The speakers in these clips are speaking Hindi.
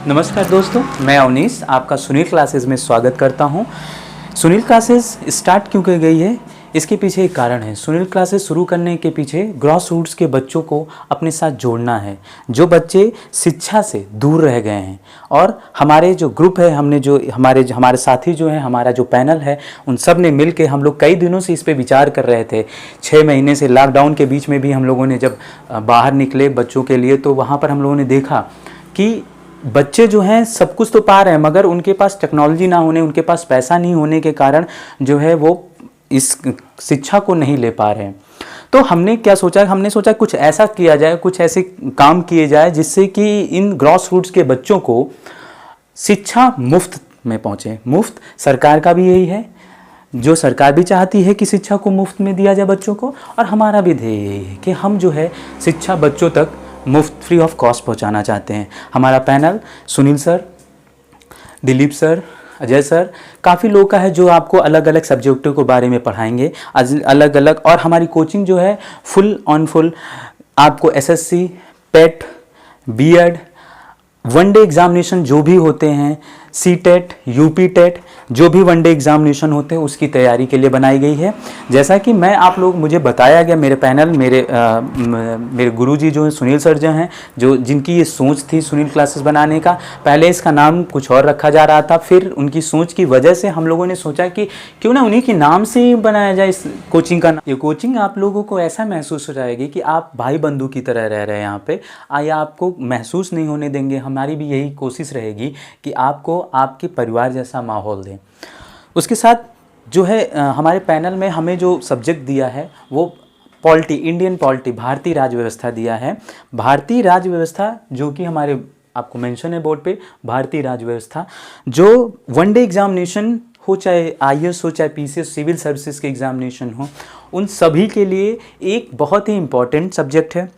नमस्कार दोस्तों, मैं अवनीश आपका सुनील क्लासेस में स्वागत करता हूं। सुनील क्लासेस स्टार्ट क्यों की गई है, इसके पीछे एक कारण है। सुनील क्लासेस शुरू करने के पीछे ग्रॉस रूट्स के बच्चों को अपने साथ जोड़ना है, जो बच्चे शिक्षा से दूर रह गए हैं। और हमारे जो ग्रुप है, हमने जो हमारे साथी जो हैं, हमारा जो पैनल है, उन सब ने मिल के हम लोग कई दिनों से इस पे विचार कर रहे थे। 6 महीने से लॉकडाउन के बीच में भी हम लोगों ने जब बाहर निकले बच्चों के लिए, तो वहाँ पर हम लोगों ने देखा कि बच्चे जो हैं सब कुछ तो पा रहे हैं, मगर उनके पास टेक्नोलॉजी ना होने, उनके पास पैसा नहीं होने के कारण जो है वो इस शिक्षा को नहीं ले पा रहे हैं। तो हमने क्या सोचा, हमने सोचा कुछ ऐसा किया जाए, कुछ ऐसे काम किए जाए जिससे कि इन ग्रॉस रूट्स के बच्चों को शिक्षा मुफ्त में पहुँचे। मुफ्त सरकार का भी यही है, जो सरकार भी चाहती है कि शिक्षा को मुफ्त में दिया जाए बच्चों को, और हमारा भी ध्येय यही है कि हम जो है शिक्षा बच्चों तक मुफ्त फ्री ऑफ कॉस्ट पहुंचाना चाहते हैं। हमारा panel Sunil sir, Dilip sir, Ajay sir, काफ़ी लोग का है जो आपको अलग अलग सब्जेक्टों के बारे में पढ़ाएंगे अलग अलग। और हमारी कोचिंग जो है फुल ऑन फुल आपको एसएससी, पेट, बीएड, वनडे एग्जामिनेशन जो भी होते हैं, सीटेट, यूपी टेट, जो भी वनडे एग्जामिनेशन होते हैं उसकी तैयारी के लिए बनाई गई है। जैसा कि मैं आप लोग मुझे बताया गया, मेरे पैनल मेरे गुरुजी जो हैं सुनील सर जो हैं, जिनकी ये सोच थी सुनील क्लासेस बनाने का। पहले इसका नाम कुछ और रखा जा रहा था, फिर उनकी सोच की वजह से हम लोगों ने सोचा कि क्यों ना उन्हीं के नाम से ही बनाया जाए इस कोचिंग का नाम। ये कोचिंग आप लोगों को ऐसा महसूस हो जाएगी कि आप भाई बंधु की तरह रह रहे हैं यहाँ पे, या आपको महसूस नहीं होने देंगे। हमारी भी यही कोशिश रहेगी कि आपको आपके परिवार जैसा माहौल दें। उसके साथ जो है हमारे पैनल में हमें जो सब्जेक्ट दिया है वो पॉलिटी, इंडियन पॉलिटी, भारतीय राज्य व्यवस्था दिया है। भारतीय राज्य व्यवस्था जो कि हमारे आपको मेंशन है बोर्ड पे, भारतीय राज्य व्यवस्था जो वनडे एग्जामिनेशन हो, चाहे आईएएस हो, चाहे पीसीएस, सिविल सर्विसेज के एग्जामिनेशन हो, उन सभी के लिए एक बहुत ही इम्पॉर्टेंट सब्जेक्ट है,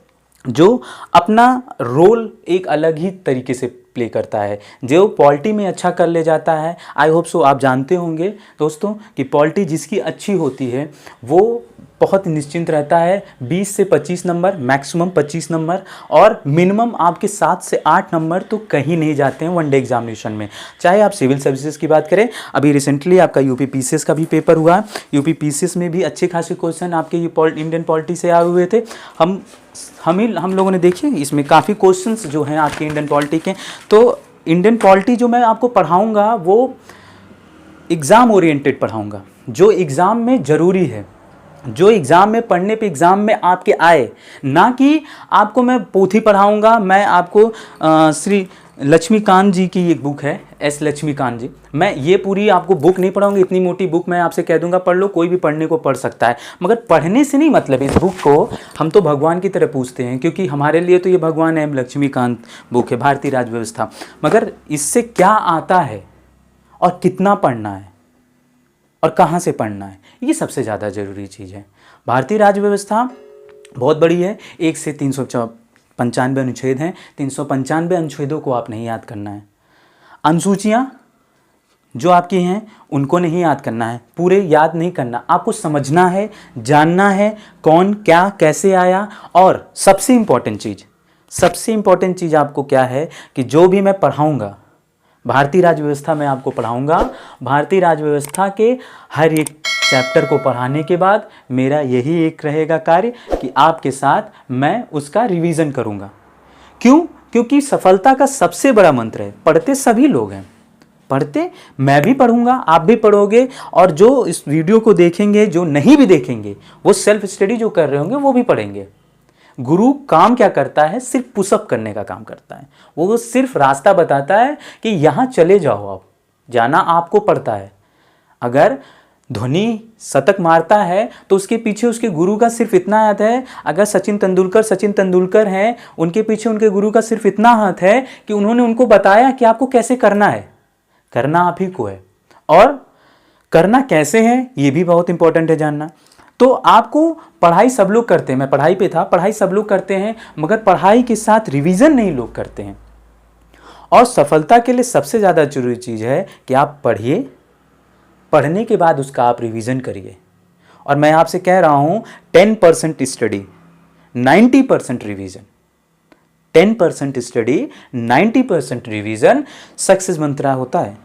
जो अपना रोल एक अलग ही तरीके से प्ले करता है। जो पॉलिटी में अच्छा कर ले जाता है, आई होप सो आप जानते होंगे दोस्तों कि पॉलिटी जिसकी अच्छी होती है वो बहुत निश्चिंत रहता है। 20 से 25 नंबर, मैक्सिमम 25 नंबर, और मिनिमम आपके 7 से 8 नंबर तो कहीं नहीं जाते हैं वनडे एग्जामिनेशन में। चाहे आप सिविल सर्विसेज की बात करें, अभी रिसेंटली आपका यूपी पीसीएस का भी पेपर हुआ है। यूपी पीसीएस में भी अच्छे खासे क्वेश्चन आपके इंडियन पॉलिटी से आए हुए थे। हम लोगों ने देखिए इसमें काफ़ी क्वेश्चंस जो हैं आपके इंडियन पॉलिटी के। तो इंडियन पॉलिटी जो मैं आपको पढ़ाऊंगा वो एग्ज़ाम ओरिएंटेड पढ़ाऊंगा, जो एग्ज़ाम में ज़रूरी है, जो एग्ज़ाम में पढ़ने पे एग्ज़ाम में आपके आए। ना कि आपको मैं पोथी पढ़ाऊंगा। मैं आपको श्री लक्ष्मीकांत जी की एक बुक है, एस लक्ष्मीकांत जी, मैं ये पूरी आपको बुक नहीं पढ़ाऊंगा। इतनी मोटी बुक मैं आपसे कह दूंगा पढ़ लो, कोई भी पढ़ने को पढ़ सकता है, मगर पढ़ने से नहीं मतलब। इस बुक को हम तो भगवान की तरह पूछते हैं, क्योंकि हमारे लिए तो ये भगवान है। लक्ष्मीकांत बुक है, भारतीय राज्य व्यवस्था, मगर इससे क्या आता है और कितना पढ़ना है और कहाँ से पढ़ना है, ये सबसे ज़्यादा ज़रूरी चीज़ है। भारतीय राज्य व्यवस्था बहुत बड़ी है, 1 से 395 अनुच्छेद हैं। 395 अनुच्छेदों को आप नहीं याद करना है। अनुसूचियाँ जो आपकी हैं उनको नहीं याद करना है, पूरे याद नहीं करना, आपको समझना है, जानना है कौन क्या कैसे आया। और सबसे इम्पॉर्टेंट चीज़ आपको क्या है कि जो भी मैं पढ़ाऊँगा, भारतीय राज्य व्यवस्था में आपको पढ़ाऊँगा, भारतीय राज्य व्यवस्था के हर एक चैप्टर को पढ़ाने के बाद मेरा यही एक रहेगा कार्य कि आपके साथ मैं उसका रिवीजन करूँगा। क्यों? क्योंकि सफलता का सबसे बड़ा मंत्र है, पढ़ते सभी लोग हैं, पढ़ते मैं भी पढ़ूंगा, आप भी पढ़ोगे, और जो इस वीडियो को देखेंगे, जो नहीं भी देखेंगे, वो सेल्फ स्टडी जो कर रहे होंगे वो भी पढ़ेंगे। गुरु काम क्या करता है? सिर्फ पुशअप करने का काम करता है। वो सिर्फ रास्ता बताता है कि यहाँ चले जाओ, आप जाना आपको पड़ता है। अगर धोनी शतक मारता है तो उसके पीछे उसके गुरु का सिर्फ इतना हाथ है। अगर सचिन तेंदुलकर हैं, उनके पीछे उनके गुरु का सिर्फ इतना हाथ है कि उन्होंने उनको बताया कि आपको कैसे करना है। करना आप ही को है, और करना कैसे है ये भी बहुत इंपॉर्टेंट है जानना। तो आपको पढ़ाई सब लोग करते हैं, मैं पढ़ाई पे था, पढ़ाई सब लोग करते हैं, मगर पढ़ाई के साथ रिवीजन नहीं लोग करते हैं। और सफलता के लिए सबसे ज़्यादा जरूरी चीज़ है कि आप पढ़िए, पढ़ने के बाद उसका आप रिवीजन करिए। और मैं आपसे कह रहा हूँ 10% study, 90% revision. 10% study, 90% revision success mantra होता है।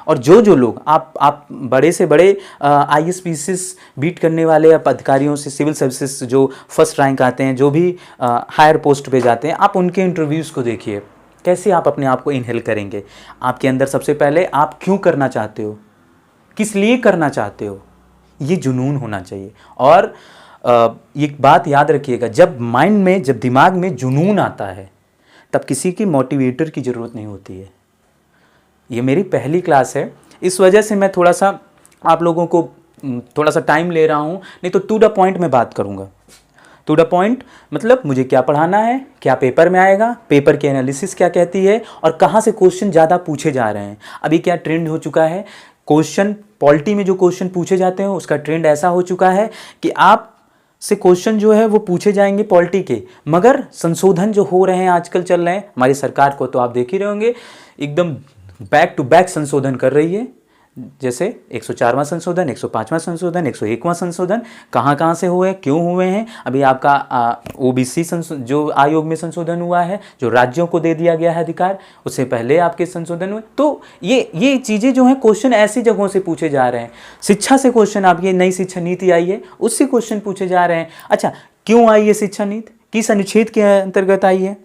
और जो लोग आप बड़े से बड़े IAS PCS बीट करने वाले अधिकारियों से, सिविल सर्विसेज जो फर्स्ट रैंक आते हैं, जो भी हायर पोस्ट पे जाते हैं, आप उनके इंटरव्यूज़ को देखिए, कैसे आप अपने आप को इनहेल करेंगे। आपके अंदर सबसे पहले आप क्यों करना चाहते हो, किस लिए करना चाहते हो, ये जुनून होना चाहिए। और एक बात याद रखिएगा, जब माइंड में, जब दिमाग में जुनून आता है, तब किसी की मोटिवेटर की ज़रूरत नहीं होती है। ये मेरी पहली क्लास है, इस वजह से मैं थोड़ा सा आप लोगों को थोड़ा सा टाइम ले रहा हूँ, नहीं तो टू द पॉइंट में बात करूँगा। टू द पॉइंट मतलब मुझे क्या पढ़ाना है, क्या पेपर में आएगा, पेपर की एनालिसिस क्या कहती है, और कहाँ से क्वेश्चन ज़्यादा पूछे जा रहे हैं। अभी क्या ट्रेंड हो चुका है, क्वेश्चन पॉलिटी में जो क्वेश्चन पूछे जाते हैं उसका ट्रेंड ऐसा हो चुका है कि आप से क्वेश्चन जो है वो पूछे जाएंगे पॉलिटी के, मगर संशोधन जो हो रहे हैं आजकल चल रहे हैं, हमारी सरकार को तो आप देख ही रहे होंगे, एकदम बैक टू बैक संशोधन कर रही है। जैसे 104वां संशोधन, 105वां संशोधन, 101वां संशोधन, कहाँ से हुए, क्यों हुए हैं। अभी आपका OBC जो आयोग में संशोधन हुआ है, जो राज्यों को दे दिया गया है अधिकार, उससे पहले आपके संशोधन हुए। तो ये चीज़ें जो हैं, क्वेश्चन ऐसी जगहों से पूछे जा रहे हैं। शिक्षा से क्वेश्चन, आपकी नई शिक्षा नीति आई है, उससे क्वेश्चन पूछे जा रहे हैं। अच्छा, क्यों आई है शिक्षा नीति, किस अनुच्छेद के अंतर्गत आई है,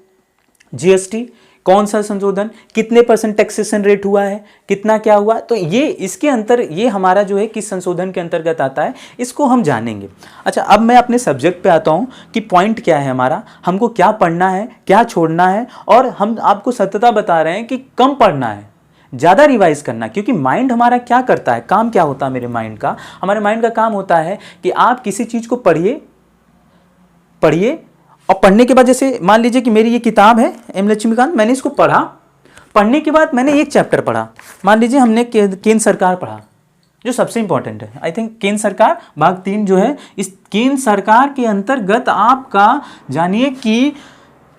GST कौन सा संशोधन, कितने % टैक्सेशन रेट हुआ है, कितना क्या हुआ, तो ये इसके अंतर, ये हमारा जो है किस संशोधन के अंतर्गत आता है, इसको हम जानेंगे। अच्छा, अब मैं अपने सब्जेक्ट पे आता हूँ कि पॉइंट क्या है हमारा, हमको क्या पढ़ना है, क्या छोड़ना है, और हम आपको सत्यता बता रहे हैं कि कम पढ़ना है, ज़्यादा रिवाइज करना। क्योंकि माइंड हमारा क्या करता है, काम क्या होता है मेरे माइंड का, हमारे माइंड का काम होता है कि आप किसी चीज़ को पढ़िए, और पढ़ने के बाद, जैसे मान लीजिए कि मेरी ये किताब है M लक्ष्मीकांत, मैंने इसको पढ़ा, पढ़ने के बाद मैंने एक चैप्टर पढ़ा, मान लीजिए हमने केंद्र सरकार पढ़ा, जो सबसे इंपॉर्टेंट है, आई थिंक केंद्र सरकार भाग 3 जो है, इस केंद्र सरकार के अंतर्गत आपका जानिए कि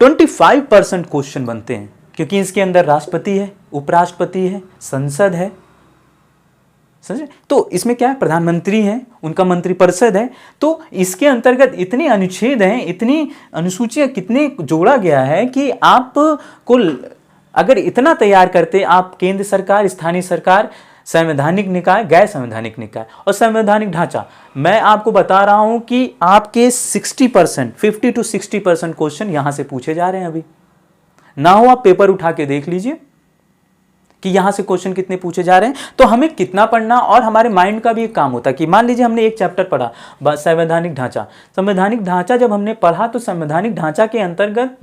25% क्वेश्चन बनते हैं, क्योंकि इसके अंदर राष्ट्रपति है, उपराष्ट्रपति है, संसद है, समझे। तो इसमें क्या है, प्रधानमंत्री हैं, उनका मंत्रिपरिषद है। तो इसके अंतर्गत इतने अनुच्छेद हैं, इतनी अनुसूचियां कितने जोड़ा गया है कि आप को अगर इतना तैयार करते आप, केंद्र सरकार, स्थानीय सरकार, संवैधानिक निकाय, गैर संवैधानिक निकाय और संवैधानिक ढांचा, मैं आपको बता रहा हूं कि आपके 60%, 50 to 60% क्वेश्चन यहां से पूछे जा रहे हैं। अभी ना हो आप पेपर उठा के देख लीजिए कि यहां से क्वेश्चन कितने पूछे जा रहे हैं। तो हमें कितना पढ़ना, और हमारे माइंड का भी एक काम होता है कि मान लीजिए हमने एक चैप्टर पढ़ा, संवैधानिक ढांचा, संवैधानिक ढांचा जब हमने पढ़ा तो संवैधानिक ढांचा के अंतर्गत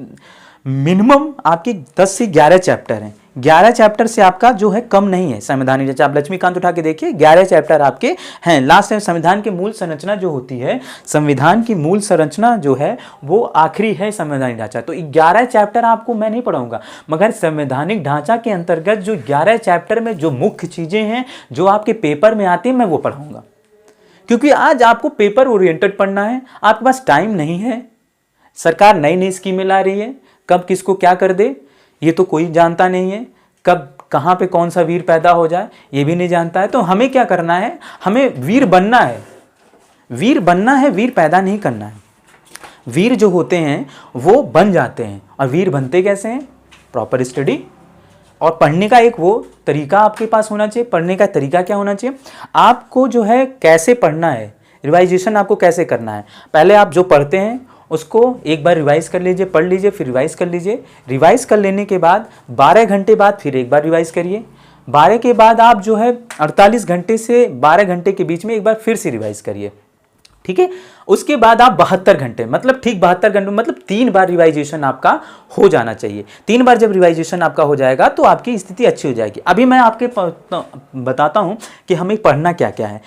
मिनिमम आपके 10 से 11 चैप्टर हैं। 11 चैप्टर से आपका जो है कम नहीं है संवैधानिक ढांचा। आप लक्ष्मीकांत उठा के देखिए, 11 चैप्टर आपके हैं। लास्ट में संविधान की मूल संरचना जो होती है, संविधान की मूल संरचना जो है वो आखिरी है संवैधानिक ढांचा। तो 11 चैप्टर आपको मैं नहीं पढ़ाऊंगा, मगर संवैधानिक ढांचा के अंतर्गत जो 11 चैप्टर में जो मुख्य चीजें हैं जो आपके पेपर में आती है, मैं वो पढ़ाऊंगा। क्योंकि आज आपको पेपर ओरिएंटेड पढ़ना है, आपके पास टाइम नहीं है। सरकार नई नई स्कीमें ला रही है, कब किसको क्या कर दे ये तो कोई जानता नहीं है, कब कहाँ पे कौन सा वीर पैदा हो जाए ये भी नहीं जानता है। तो हमें क्या करना है, हमें वीर बनना है, वीर बनना है, वीर पैदा नहीं करना है। वीर जो होते हैं वो बन जाते हैं, और वीर बनते कैसे हैं, प्रॉपर स्टडी और पढ़ने का एक वो तरीका आपके पास होना चाहिए। पढ़ने का तरीका क्या होना चाहिए, आपको जो है कैसे पढ़ना है, रिवाइजेशन आपको कैसे करना है। पहले आप जो पढ़ते हैं उसको एक बार रिवाइज कर लीजिए, पढ़ लीजिए, फिर रिवाइज कर लीजिए। रिवाइज कर लेने के बाद 12 घंटे बाद फिर एक बार रिवाइज करिए। 12 के बाद आप जो है 48 घंटे से 12 घंटे के बीच में एक बार फिर से रिवाइज करिए, ठीक है। उसके बाद आप 72 घंटे, मतलब ठीक 72 घंटे, मतलब 3 बार रिवाइजेशन आपका हो जाना चाहिए। 3 बार जब रिवाइजेशन आपका हो जाएगा तो आपकी स्थिति अच्छी हो जाएगी। अभी मैं आपके बताता हूँ कि हमें पढ़ना क्या क्या है।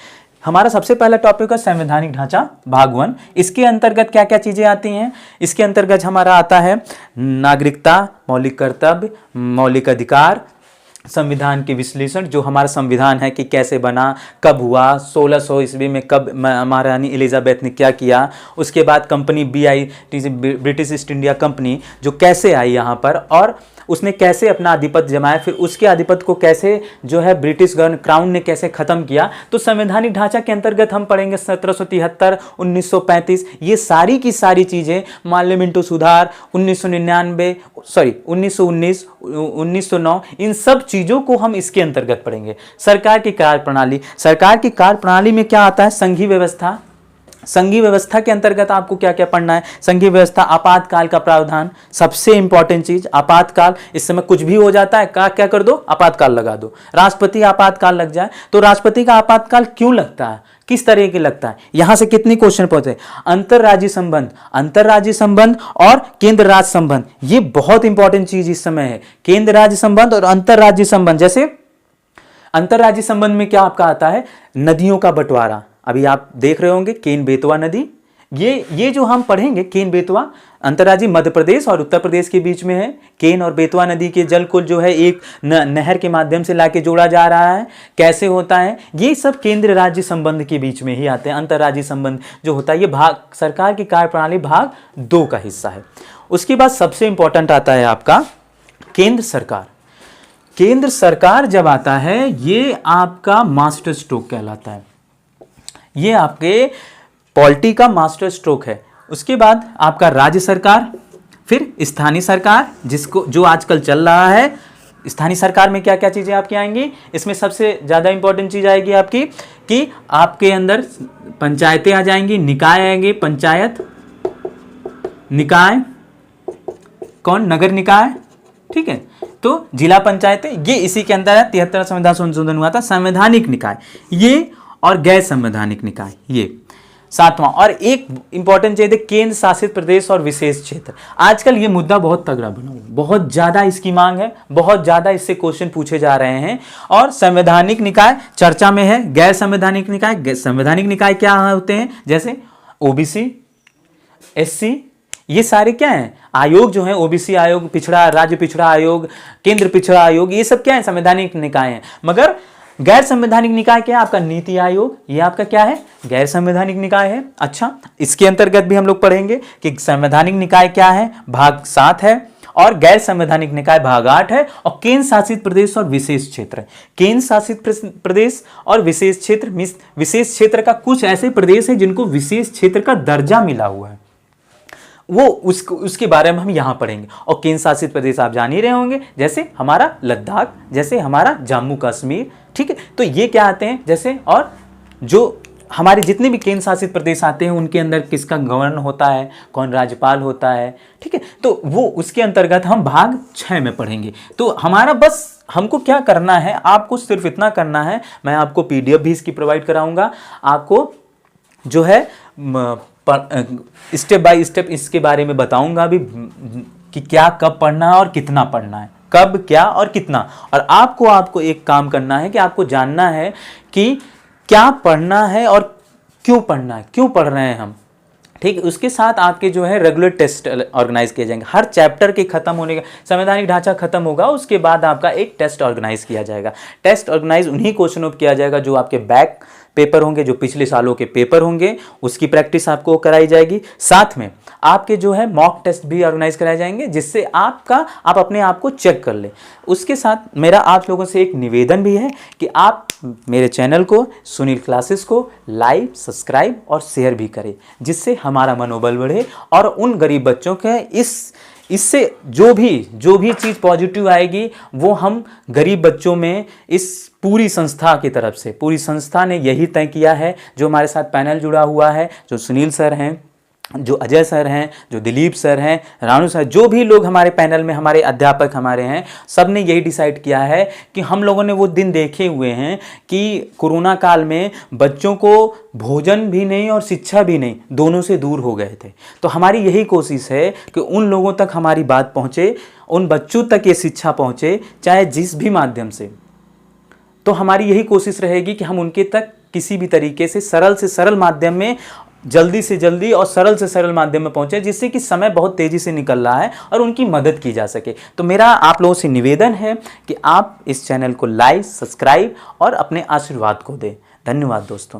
हमारा सबसे पहला टॉपिक है संवैधानिक ढांचा भाग 1। इसके अंतर्गत क्या क्या चीज़ें आती हैं, इसके अंतर्गत हमारा आता है नागरिकता, मौलिक कर्तव्य, मौलिक अधिकार, संविधान के विश्लेषण, जो हमारा संविधान है कि कैसे बना, कब हुआ, 1600 ईस्वी में कब महारानी एलिजाबेथ ने क्या किया, उसके बाद company BIT British east India company जो कैसे आई यहाँ पर और उसने कैसे अपना आधिपत्य जमाया, फिर उसके आधिपत्य को कैसे जो है ब्रिटिश क्राउन ने कैसे ख़त्म किया। तो संवैधानिक ढांचा के अंतर्गत हम पढ़ेंगे 1773, 1935, ये सारी की सारी चीज़ें, पार्लियामेंटो सुधार 1999, सॉरी 1919, 1909, इन सब चीज़ों को हम इसके अंतर्गत पढ़ेंगे। सरकार की कार्यप्रणाली, सरकार की कार्यप्रणाली में क्या आता है, संघीय व्यवस्था। संघीय व्यवस्था के अंतर्गत आपको क्या क्या पढ़ना है, संघीय व्यवस्था, आपातकाल का प्रावधान, सबसे इंपॉर्टेंट चीज आपातकाल। इस समय कुछ भी हो जाता है, क्या कर दो, आपातकाल लगा दो। राष्ट्रपति आपातकाल लग जाए तो राष्ट्रपति का आपातकाल क्यों लगता है, किस तरह के लगता है, यहां से कितनी क्वेश्चन पहुंचे। अंतरराज्यीय संबंध, अंतरराज्यीय संबंध और केंद्र राज्य संबंध, ये बहुत इंपॉर्टेंट चीज इस समय है। केंद्र राज्य संबंध और अंतरराज्यीय संबंध, जैसे अंतरराज्यीय संबंध में क्या आपका आता है, नदियों का बंटवारा। अभी आप देख रहे होंगे केन बेतवा नदी, ये जो हम पढ़ेंगे केन बेतवा, अंतर्राज्यीय मध्य प्रदेश और उत्तर प्रदेश के बीच में है। केन और बेतवा नदी के जल को जो है एक नहर के माध्यम से लाके जोड़ा जा रहा है, कैसे होता है, ये सब केंद्र राज्य संबंध के बीच में ही आते हैं। अंतर्राज्यीय संबंध जो होता है ये भाग सरकार की कार्यप्रणाली भाग 2 का हिस्सा है। उसके बाद सबसे इंपॉर्टेंट आता है आपका केंद्र सरकार। केंद्र सरकार जब आता है ये आपका मास्टर स्ट्रोक कहलाता है, ये आपके पॉलिटी का मास्टर स्ट्रोक है। उसके बाद आपका राज्य सरकार, फिर स्थानीय सरकार, जिसको जो आजकल चल रहा है। स्थानीय सरकार में क्या क्या चीज़ें आपकी आएंगी, इसमें सबसे ज़्यादा इंपॉर्टेंट चीज़ आएगी आपकी कि आपके अंदर पंचायतें आ जाएंगी, निकाय आएंगे, पंचायत, निकाय, कौन, नगर निकाय, ठीक है, तो जिला पंचायतें, ये इसी के अंदर है। 73 संविधान संशोधन हुआ था। संवैधानिक निकाय ये और गैर संवैधानिक निकाय ये 7वां। और एक इंपॉर्टेंट चीज है केंद्र शासित प्रदेश और विशेष क्षेत्र। आजकल ये मुद्दा बहुत तगड़ा बना हुआ, बहुत ज्यादा इसकी मांग है, बहुत ज्यादा इससे क्वेश्चन पूछे जा रहे हैं। और संवैधानिक निकाय चर्चा में है, गैर संवैधानिक निकाय, संवैधानिक निकाय क्या होते हैं, जैसे OBC, SC, ये सारे क्या हैं, आयोग जो है, OBC आयोग, पिछड़ा राज्य पिछड़ा आयोग, केंद्र पिछड़ा आयोग, ये सब क्या है, संवैधानिक निकाय हैं। मगर गैर संवैधानिक निकाय क्या है, आपका नीति आयोग, ये आपका क्या है, गैर संवैधानिक निकाय है। अच्छा, इसके अंतर्गत भी हम लोग पढ़ेंगे कि संवैधानिक निकाय क्या है, भाग 7 है, और गैर संवैधानिक निकाय भाग 8 है, और केंद्र शासित प्रदेश और विशेष क्षेत्र। केंद्र शासित प्रदेश और विशेष क्षेत्र, विशेष क्षेत्र का कुछ ऐसे प्रदेश है जिनको विशेष क्षेत्र का दर्जा मिला हुआ है, वो उसके बारे में हम यहाँ पढ़ेंगे। और केंद्र शासित प्रदेश आप जान ही रहे होंगे, जैसे हमारा लद्दाख, जैसे हमारा जम्मू कश्मीर, ठीक है। तो ये क्या आते हैं जैसे, और जो हमारे जितने भी केंद्र शासित प्रदेश आते हैं उनके अंदर किसका गवर्नर होता है, कौन राज्यपाल होता है, ठीक है। तो वो उसके अंतर्गत हम भाग 6 में पढ़ेंगे। तो हमारा बस हमको क्या करना है, आपको सिर्फ इतना करना है, मैं आपको PDF भी इसकी प्रोवाइड कराऊंगा, आपको जो है स्टेप बाय स्टेप इसके बारे में बताऊंगा भी कि क्या कब पढ़ना है और कितना पढ़ना है, कब क्या और कितना। और आपको एक काम करना है कि आपको जानना है कि क्या पढ़ना है और क्यों पढ़ना है, क्यों पढ़ रहे हैं हम, ठीक है। उसके साथ आपके जो है रेगुलर टेस्ट ऑर्गेनाइज किए जाएंगे। हर चैप्टर के खत्म होने का, संवैधानिक ढांचा खत्म होगा उसके बाद आपका एक टेस्ट ऑर्गेनाइज किया जाएगा। टेस्ट ऑर्गेनाइज उन्हीं क्वेश्चनों पर किया जाएगा जो आपके बैक पेपर होंगे, जो पिछले सालों के पेपर होंगे, उसकी प्रैक्टिस आपको कराई जाएगी। साथ में आपके जो है मॉक टेस्ट भी ऑर्गेनाइज कराए जाएंगे, जिससे आप अपने आप को चेक कर ले। उसके साथ मेरा आप लोगों से एक निवेदन भी है कि आप मेरे चैनल को, सुनील क्लासेस को लाइक, सब्सक्राइब और शेयर भी करें, जिससे हमारा मनोबल बढ़े और उन गरीब बच्चों के इससे जो भी चीज़ पॉजिटिव आएगी वो हम गरीब बच्चों में, इस पूरी संस्था की तरफ से, पूरी संस्था ने यही तय किया है। जो हमारे साथ पैनल जुड़ा हुआ है, जो सुनील सर हैं, जो अजय सर हैं, जो दिलीप सर हैं, रानू सर, जो भी लोग हमारे पैनल में हमारे अध्यापक हमारे हैं, सब ने यही डिसाइड किया है कि हम लोगों ने वो दिन देखे हुए हैं कि कोरोना काल में बच्चों को भोजन भी नहीं और शिक्षा भी नहीं, दोनों से दूर हो गए थे। तो हमारी यही कोशिश है कि उन लोगों तक हमारी बात पहुँचे, उन बच्चों तक ये शिक्षा पहुँचे, चाहे जिस भी माध्यम से। तो हमारी यही कोशिश रहेगी कि हम उनके तक किसी भी तरीके से सरल माध्यम में जल्दी से जल्दी और सरल से सरल माध्यम में पहुंचे, जिससे कि समय बहुत तेजी से निकल रहा है और उनकी मदद की जा सके। तो मेरा आप लोगों से निवेदन है कि आप इस चैनल को लाइक, सब्सक्राइब और अपने आशीर्वाद को दें। धन्यवाद दोस्तों।